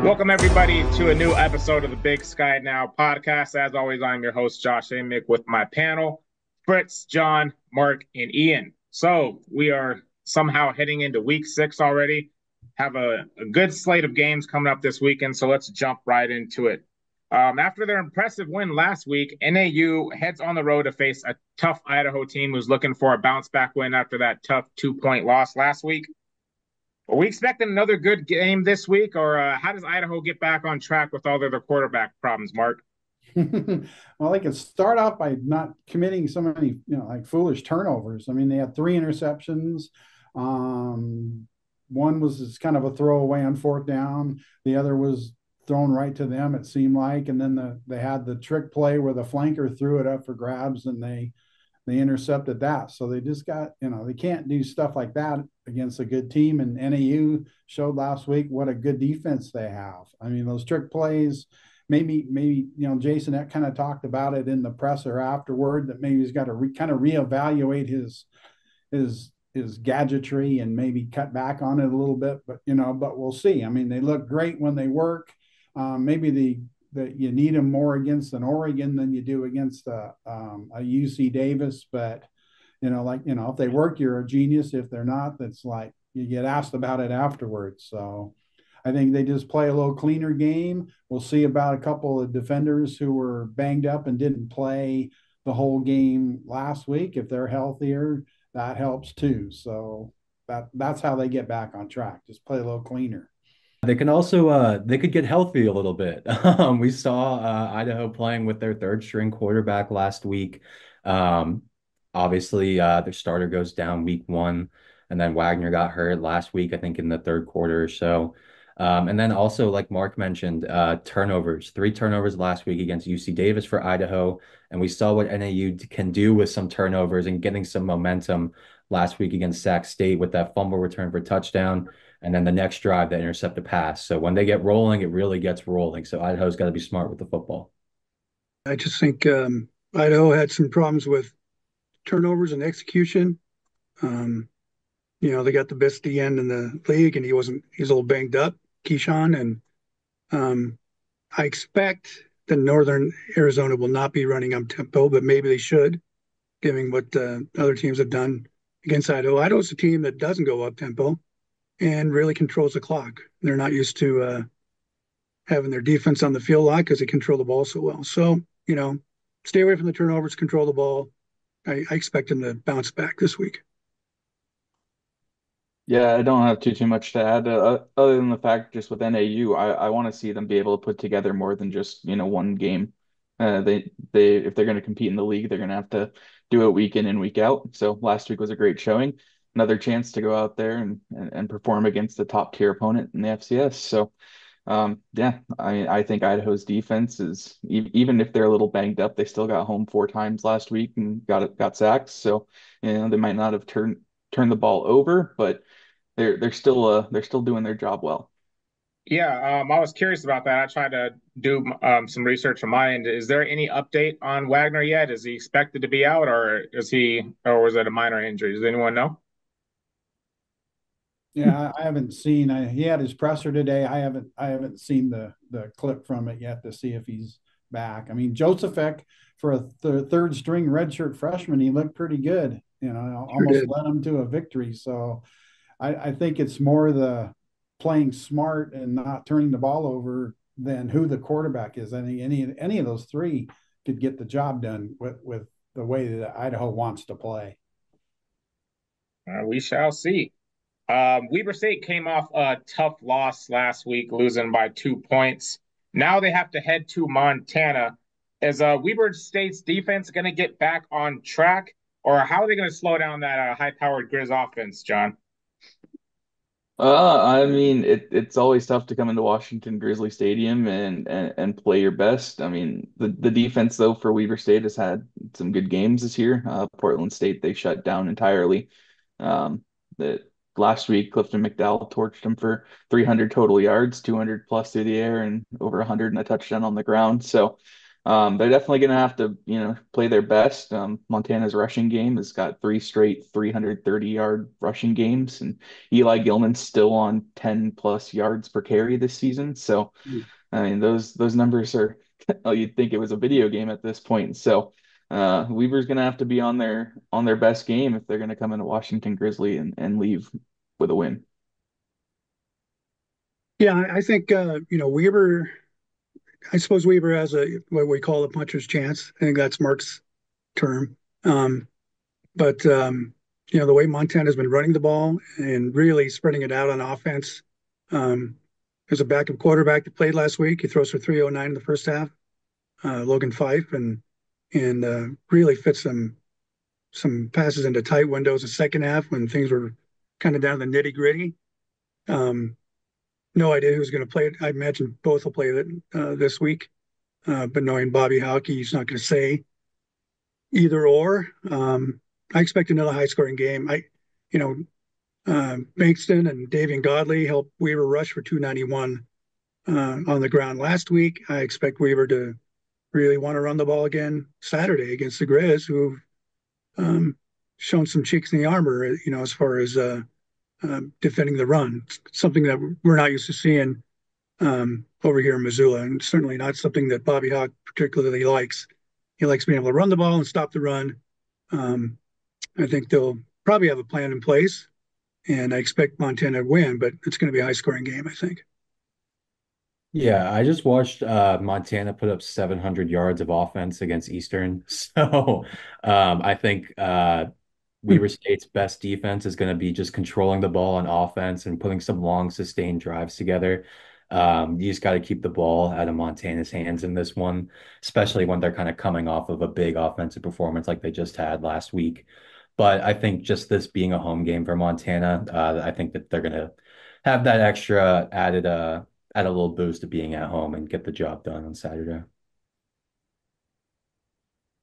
Welcome, everybody, to a new episode of the Big Sky Now podcast. As always, I'm your host, Josh Amick, with my panel, Fritz, John, Mark, and Ian. So we are somehow heading into week 6 already. Have a good slate of games coming up this weekend, so let's jump right into it. After their impressive win last week, NAU heads on the road to face a tough Idaho team who's looking for a bounce-back win after that tough 2-point loss last week. Are we expecting another good game this week, or how does Idaho get back on track with all their quarterback problems, Mark? Well, they could start off by not committing so many, like foolish turnovers. I mean, they had 3 interceptions. One was just kind of a throwaway on fourth down. The other was thrown right to them, it seemed like. And then they had the trick play where the flanker threw it up for grabs and they intercepted that. So they just got, they can't do stuff like that against a good team. And NAU showed last week what a good defense they have. I mean, those trick plays, maybe Jason that kind of talked about it in the presser afterward, that maybe he's got to kind of reevaluate his gadgetry and maybe cut back on it a little bit. But we'll see. I mean, they look great when they work. Maybe that you need them more against an Oregon than you do against a UC Davis. But if they work, you're a genius. If they're not, that's like you get asked about it afterwards. So I think they just play a little cleaner game. We'll see about a couple of defenders who were banged up and didn't play the whole game last week. If they're healthier, that helps too. So that's how they get back on track. Just play a little cleaner. They can also they could get healthy a little bit. We saw Idaho playing with their third string quarterback last week. Um, Obviously, their starter goes down week 1, and then Wagner got hurt last week, I think in the third quarter or so. And then also, like Mark mentioned, turnovers, 3 turnovers last week against UC Davis for Idaho, and we saw what NAU can do with some turnovers and getting some momentum last week against Sac State with that fumble return for touchdown and then the next drive that intercept a pass. So when they get rolling, it really gets rolling. So Idaho's got to be smart with the football. I just think Idaho had some problems with turnovers and execution. They got the best DN in the league, and he's a little banged up, Keyshawn. And I expect that Northern Arizona will not be running up tempo, but maybe they should, given what other teams have done against Idaho. Idaho's a team that doesn't go up tempo and really controls the clock. They're not used to having their defense on the field a lot because they control the ball so well. So, stay away from the turnovers, control the ball. I expect them to bounce back this week. Yeah, I don't have too much to add other than the fact just with NAU, I want to see them be able to put together more than just one game. They if they're going to compete in the league, they're going to have to do it week in and week out. So last week was a great showing, another chance to go out there and perform against a top tier opponent in the FCS. So yeah, I mean, I think Idaho's defense is even if they're a little banged up, they still got home 4 times last week and got sacks. So they might not have turned the ball over, but they're still doing their job well. Yeah, I was curious about that. I tried to do some research on my end. Is there any update on Wagner yet? Is he expected to be out, or was it a minor injury? Does anyone know? Yeah, I haven't seen. He had his presser today. I haven't seen the clip from it yet to see if he's back. I mean, Josephek for a third string redshirt freshman, he looked pretty good. Sure Almost did. led him to a victory. So I think it's more the playing smart and not turning the ball over than who the quarterback is. I think any of those three could get the job done with the way that Idaho wants to play. We shall see. Weber State came off a tough loss last week, losing by 2 points. Now they have to head to Montana. Is Weber State's defense going to get back on track, or how are they going to slow down that high-powered Grizz offense, John? I mean, it's always tough to come into Washington Grizzly Stadium and play your best. I mean, the defense though for Weaver State has had some good games this year. Portland State they shut down entirely. The last week Clifton McDowell torched them for 300 total yards, 200 plus through the air, and over 100 and a touchdown on the ground. So, They're definitely going to have to, play their best. Montana's rushing game has got three straight 330-yard rushing games, and Eli Gilman's still on 10 plus yards per carry this season. So, I mean, those numbers are, oh, you'd think it was a video game at this point. So, Weaver's going to have to be on their best game if they're going to come into Washington Grizzly and leave with a win. Yeah, I think Weaver. I suppose Weaver has a what we call a puncher's chance. I think that's Mark's term. But the way Montana's been running the ball and really spreading it out on offense. Um, there's a backup quarterback that played last week. He throws for 309 in the first half, Logan Fife, and really fits some passes into tight windows in the second half when things were kind of down to the nitty gritty. Um, no idea who's going to play it. I imagine both will play it this week. But knowing Bobby Hauke, he's not going to say either or. I expect another high scoring game. You know, Bankston and Davian Godley helped Weaver rush for 291 on the ground last week. I expect Weaver to really want to run the ball again Saturday against the Grizz, who've shown some cheeks in the armor, as far as defending the run. Something that we're not used to seeing over here in Missoula, and certainly not something that Bobby Hauck particularly likes. He likes being able to run the ball and stop the run. Um, I think they'll probably have a plan in place, and I expect Montana to win, but it's going to be a high scoring game, I think. Yeah, I just watched Montana put up 700 yards of offense against Eastern. So I think Weber State's best defense is going to be just controlling the ball on offense and putting some long sustained drives together. You just got to keep the ball out of Montana's hands in this one, especially when they're kind of coming off of a big offensive performance like they just had last week. But I think just this being a home game for Montana, I think that they're going to have that extra add a little boost to being at home and get the job done on Saturday.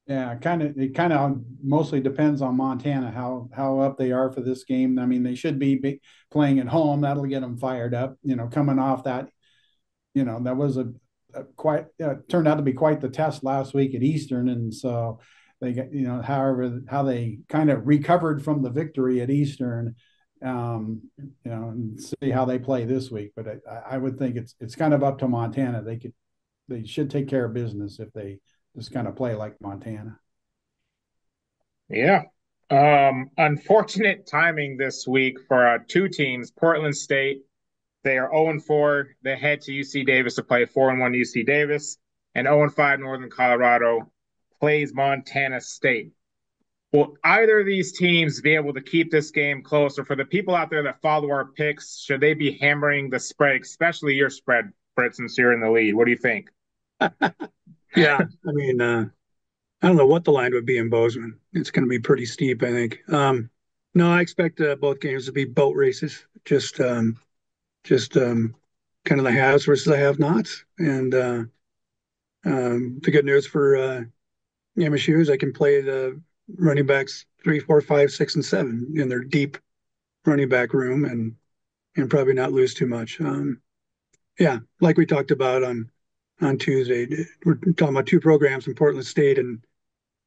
Yeah, it kind of mostly depends on Montana how up they are for this game. I mean, they should be playing at home. That'll get them fired up. Coming off that, that was a quite turned out to be quite the test last week at Eastern, and so they get however how they kind of recovered from the victory at Eastern. And see how they play this week. But I would think it's kind of up to Montana. They should take care of business if they just kind of play like Montana. Yeah. Unfortunate timing this week for two teams. Portland State, they are 0-4. They head to UC Davis to play 4-1 UC Davis, and 0-5 Northern Colorado plays Montana State. Will either of these teams be able to keep this game closer? For the people out there that follow our picks, should they be hammering the spread, especially your spread, Brett, since you're in the lead? What do you think? Yeah, I mean, I don't know what the line would be in Bozeman. It's going to be pretty steep, I think. No, I expect both games to be boat races, just kind of the haves versus the have-nots. And the good news for MSU is they can play the running backs 3, 4, 5, 6, and 7 in their deep running back room, and probably not lose too much. Yeah, like we talked about on Tuesday, we're talking about two programs in Portland State and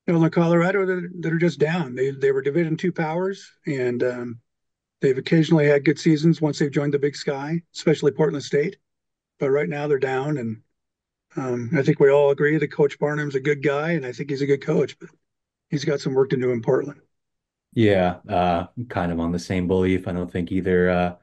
Northern Colorado that are just down. They were Division II powers, and they've occasionally had good seasons once they've joined the Big Sky, especially Portland State. But right now they're down, and I think we all agree that Coach Barnum's a good guy, and I think he's a good coach, but he's got some work to do in Portland. Yeah, kind of on the same belief. I don't think either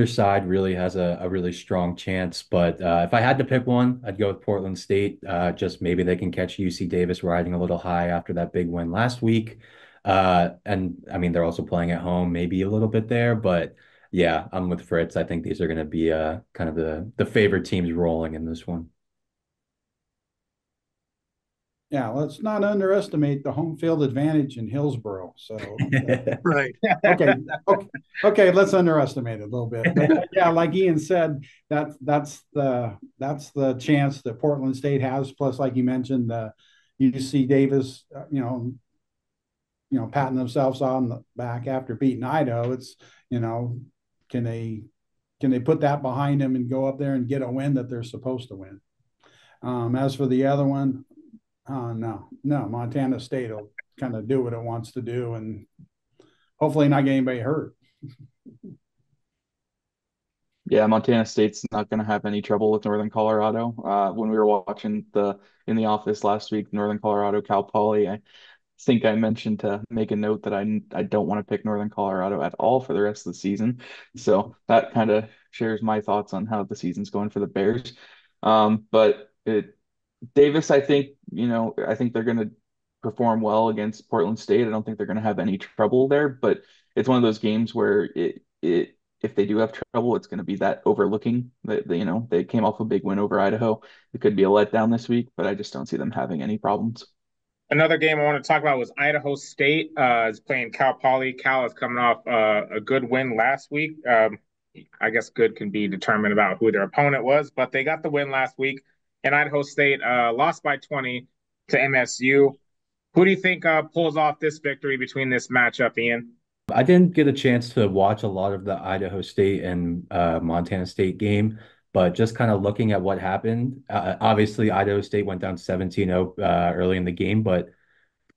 side really has a really strong chance. But if I had to pick one, I'd go with Portland State. Just maybe they can catch UC Davis riding a little high after that big win last week. And I mean, they're also playing at home, maybe a little bit there. But yeah, I'm with Fritz. I think these are going to be kind of the favorite teams rolling in this one. Yeah, let's not underestimate the home field advantage in Hillsboro. So, Right. okay, okay, okay, let's underestimate it a little bit. But yeah, like Ian said, that's the chance that Portland State has. Plus, like you mentioned, UC Davis, patting themselves on the back after beating Idaho. It's can they put that behind them and go up there and get a win that they're supposed to win? As for the other one, no, Montana State will kind of do what it wants to do and hopefully not get anybody hurt. Yeah, Montana State's not going to have any trouble with Northern Colorado. When we were watching the in the office last week, Northern Colorado, Cal Poly, I think I mentioned to make a note that I don't want to pick Northern Colorado at all for the rest of the season. So that kind of shares my thoughts on how the season's going for the Bears. But Davis, I think, I think they're going to perform well against Portland State. I don't think they're going to have any trouble there, but it's one of those games where it if they do have trouble, it's going to be that overlooking that they came off a big win over Idaho. It could be a letdown this week, but I just don't see them having any problems. Another game I want to talk about was Idaho State is playing Cal Poly. Cal is coming off a good win last week. I guess good can be determined about who their opponent was, but they got the win last week. And Idaho State lost by 20 to MSU. Who do you think pulls off this victory between this matchup, Ian? I didn't get a chance to watch a lot of the Idaho State and Montana State game, but just kind of looking at what happened, obviously Idaho State went down 17-0 early in the game, but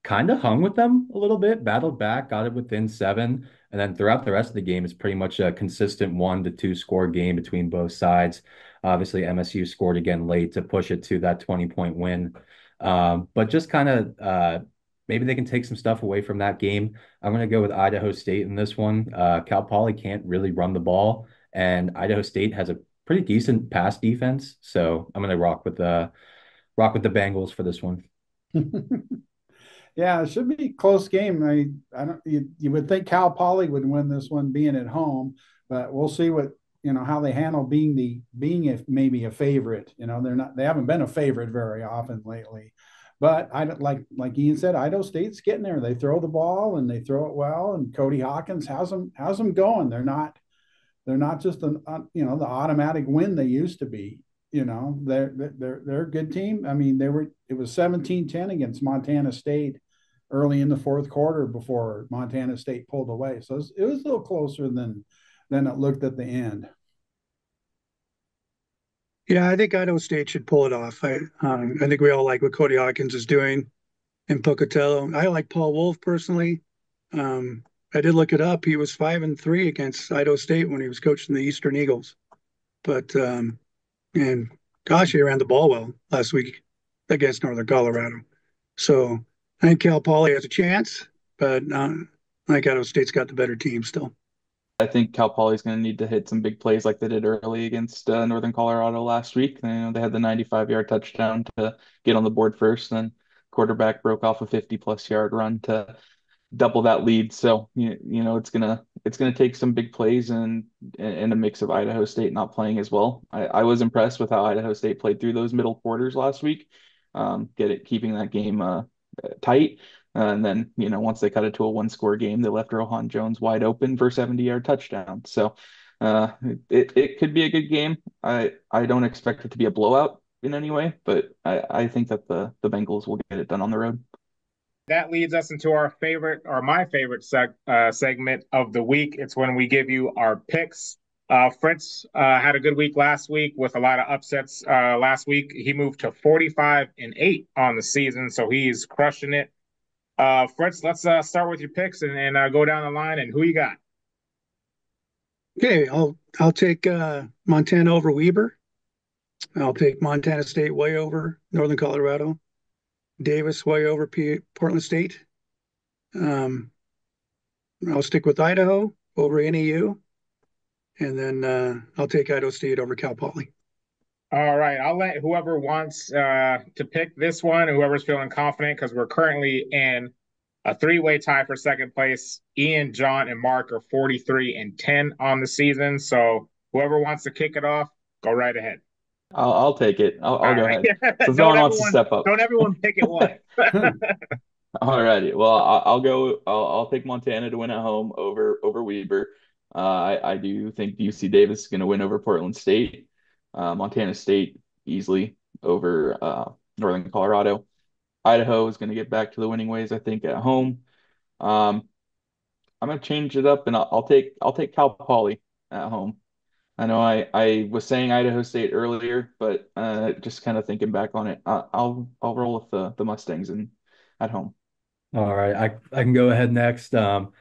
kind of hung with them a little bit, battled back, got it within seven. And then throughout the rest of the game, it's pretty much a consistent 1 to 2 score game between both sides. Obviously, MSU scored again late to push it to that 20-point win. But just kind of maybe they can take some stuff away from that game. I'm going to go with Idaho State in this one. Cal Poly can't really run the ball, and Idaho State has a pretty decent pass defense. So I'm going to rock with the Bengals for this one. Yeah, it should be a close game. I don't you would think Cal Poly would win this one being at home, but we'll see what how they handle being maybe a favorite. They haven't been a favorite very often lately. But I don't like Ian said, Idaho State's getting there. They throw the ball and they throw it well, and Cody Hawkins has them going. They're not just the automatic win they used to be. They're a good team. I mean, it was 17-10 against Montana State early in the fourth quarter before Montana State pulled away. So it was a little closer than it looked at the end. Yeah, I think Idaho State should pull it off. I think we all like what Cody Hawkins is doing in Pocatello. I like Paul Wolf personally. I did look it up. He was 5-3 against Idaho State when he was coaching the Eastern Eagles. But and gosh, he ran the ball well last week against Northern Colorado. So I think Cal Poly has a chance, but I think Idaho State's got the better team still. I think Cal Poly's going to need to hit some big plays like they did early against Northern Colorado last week. They had the 95-yard touchdown to get on the board first, then quarterback broke off a 50-plus yard run to double that lead. So it's gonna take some big plays and a mix of Idaho State not playing as well. I was impressed with how Idaho State played through those middle quarters last week, keeping that game tight. And then, once they cut it to a one-score game, they left Rohan Jones wide open for a 70-yard touchdown. So it could be a good game. I don't expect it to be a blowout in any way, but I think that the Bengals will get it done on the road. That leads us into my favorite segment of the week. It's when we give you our picks. Fritz had a good week last week with a lot of upsets. Last week he moved to 45-8 on the season, so he's crushing it. Fritz, let's start with your picks and go down the line. And who you got? Okay, I'll take Montana over Weber. I'll take Montana State way over Northern Colorado. Davis way over Portland State. I'll stick with Idaho over NAU, and then I'll take Idaho State over Cal Poly. All right, I'll let whoever wants to pick this one, whoever's feeling confident, because we're currently in a three-way tie for second place. Ian, John, and Mark are 43-10 on the season. So whoever wants to kick it off, go right ahead. I'll take it. I'll go right. ahead. Since no one wants to step up. Don't everyone pick it once. All righty. Well, I'll go. I'll take Montana to win at home over Weber. I do think UC Davis is going to win over Portland State. Montana State easily over Northern Colorado. Idaho is going to get back to the winning ways, I think, at home. I'm going to change it up, and I'll take Cal Poly at home. I know I was saying Idaho State earlier, but just kind of thinking back on it, I'll roll with the Mustangs and at home. All right, I can go ahead next. I'm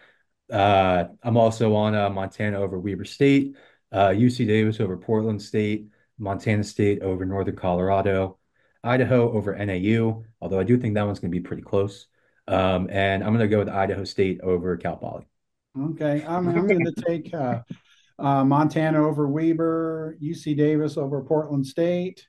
also on Montana over Weber State, UC Davis over Portland State, Montana State over Northern Colorado, Idaho over NAU, although I do think that one's going to be pretty close. And I'm going to go with Idaho State over Cal Poly. Okay, I'm going to take Montana over Weber, UC Davis over Portland State,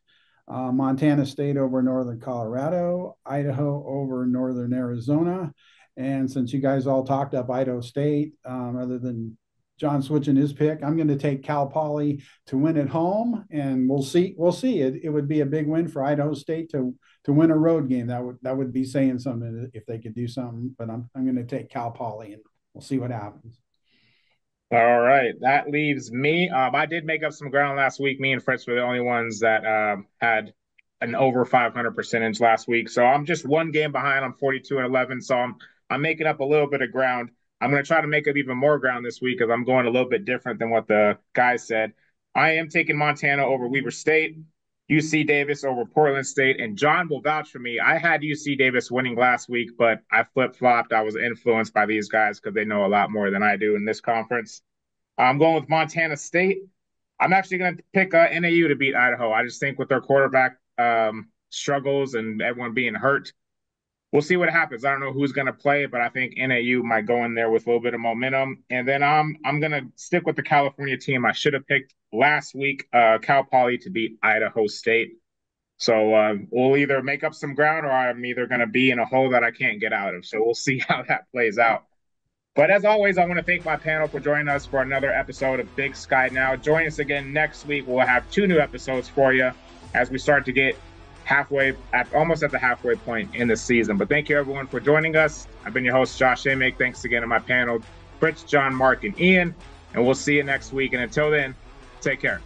Montana State over Northern Colorado, Idaho over Northern Arizona. And since you guys all talked up Idaho State, other than John switching his pick, I'm going to take Cal Poly to win at home, and we'll see. We'll see. It would be a big win for Idaho State to win a road game. That would be saying something if they could do something. But I'm going to take Cal Poly, and we'll see what happens. All right, that leaves me. I did make up some ground last week. Me and Fritz were the only ones that had an over 500 percentage last week. So I'm just one game behind. I'm 42-11. So I'm making up a little bit of ground. I'm going to try to make up even more ground this week because I'm going a little bit different than what the guys said. I am taking Montana over Weber State, UC Davis over Portland State, and John will vouch for me. I had UC Davis winning last week, but I flip-flopped. I was influenced by these guys because they know a lot more than I do in this conference. I'm going with Montana State. I'm actually going to pick NAU to beat Idaho. I just think with their quarterback struggles and everyone being hurt, we'll see what happens. I don't know who's going to play, but I think NAU might go in there with a little bit of momentum. And then I'm going to stick with the California team I should have picked last week, Cal Poly to beat Idaho State. So we'll either make up some ground or I'm either going to be in a hole that I can't get out of. So we'll see how that plays out. But as always, I want to thank my panel for joining us for another episode of Big Sky Now. Join us again next week. We'll have 2 new episodes for you as we start to get almost at the halfway point in the season. But thank you, everyone, for joining us. I've been your host, Josh Amick. Thanks again to my panel, Fritz, John, Mark, and Ian. And we'll see you next week. And until then, take care.